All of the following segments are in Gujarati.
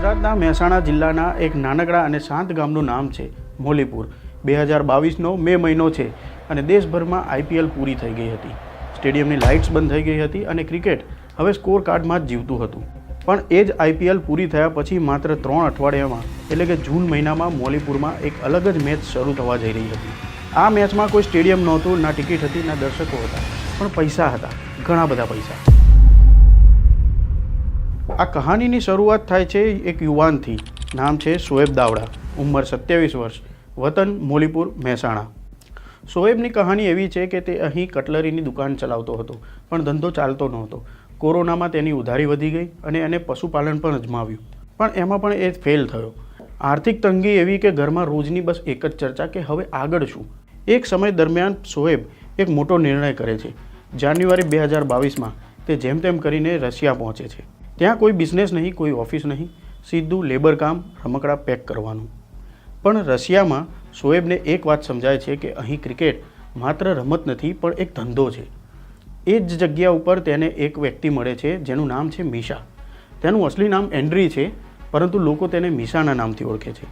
ગુજરાતના મહેસાણા જિલ્લાના એક નાનકડા અને શાંત ગામનું નામ છે મોલીપુર। 2022નો મે મહિનો છે અને દેશભરમાં આઈપીએલ પૂરી થઈ ગઈ હતી। સ્ટેડિયમની લાઇટ્સ બંધ થઈ ગઈ હતી અને ક્રિકેટ હવે સ્કોર કાર્ડમાં જ જીવતું હતું। પણ એ જ આઈપીએલ પૂરી થયા પછી માત્ર 3 અઠવાડિયામાં એટલે કે જૂન મહિનામાં મોલીપુરમાં એક અલગ જ મેચ શરૂ થવા જઈ રહી હતી। આ મેચમાં કોઈ સ્ટેડિયમ નહોતું, ના ટિકિટ હતી, ના દર્શકો હતા, પણ પૈસા હતા, ઘણા બધા પૈસા। આ કહાનીની શરૂઆત થાય છે એક યુવાનથી। નામ છે શોએબ દાવડા, ઉંમર 27 વર્ષ, વતન મોલીપુર મહેસાણા। શોએબની કહાની એવી છે કે તે અહીં કટલરીની દુકાન ચલાવતો હતો, પણ ધંધો ચાલતો નહોતો। કોરોનામાં તેની ઉધારી વધી ગઈ અને એને પશુપાલન પણ અજમાવ્યું, પણ એમાં પણ એ ફેલ થયો। આર્થિક તંગી એવી કે ઘરમાં રોજની બસ એક જ ચર્ચા કે હવે આગળ શું। એક સમય દરમિયાન શોએબ એક મોટો નિર્ણય કરે છે। જાન્યુઆરી 2022માં તે જેમ તેમ કરીને રશિયા પહોંચે છે। ત્યાં કોઈ બિઝનેસ નહીં, કોઈ ઓફિસ નહીં, સીધું લેબર કામ, રમકડા પેક કરવાનું। પણ રશિયામાં શોએબને એક વાત સમજાય છે કે અહીં ક્રિકેટ માત્ર રમત નથી પણ એક ધંધો છે। એ જ જગ્યા ઉપર તેને એક વ્યક્તિ મળે છે જેનું નામ છે મીશા। તેનું અસલી નામ એન્ડ્રી છે, પરંતુ લોકો તેને મીશાના નામથી ઓળખે છે।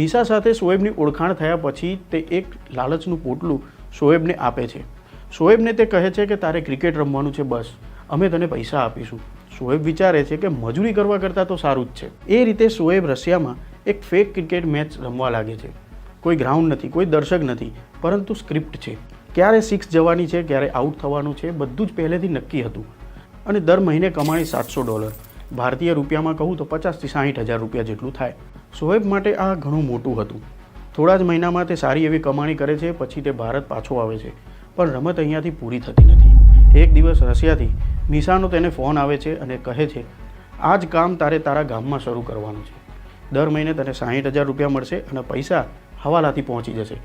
મીશા સાથે શોએબની ઓળખાણ થયા પછી તે એક લાલચનું પોટલું શોએબને આપે છે। શોએબને તે કહે છે કે તારે ક્રિકેટ રમવાનું છે, બસ અમે તને પૈસા આપીશું। શોએબ વિચારે છે કે મજૂરી કરવા કરતાં તો સારું જ છે। એ રીતે શોએબ રશિયામાં એક ફેક ક્રિકેટ મેચ રમવા લાગે છે। કોઈ ગ્રાઉન્ડ નથી, કોઈ દર્શક નથી, પરંતુ સ્ક્રિપ્ટ છે। ક્યારે 6 જવાની છે, ક્યારે આઉટ થવાનું છે, બધું જ પહેલેથી નક્કી હતું। અને દર મહિને કમાણી $700, ભારતીય રૂપિયામાં કહું તો 50,000 થી 60,000 રૂપિયા જેટલું થાય। શોએબ માટે આ ઘણું મોટું હતું। થોડા જ મહિનામાં તે સારી એવી કમાણી કરે છે, પછી તે ભારત પાછો આવે છે, પણ રમત અહીંયાથી પૂરી થતી નથી। એક દિવસ રશિયાથી મીશાનો તેને ફોન આવે છે અને કહે છે આ જ કામ તારે તારા ગામમાં શરૂ કરવાનું છે। દર મહિને તને 60,000 રૂપિયા મળશે અને પૈસા હવાલાથી પહોંચી જશે।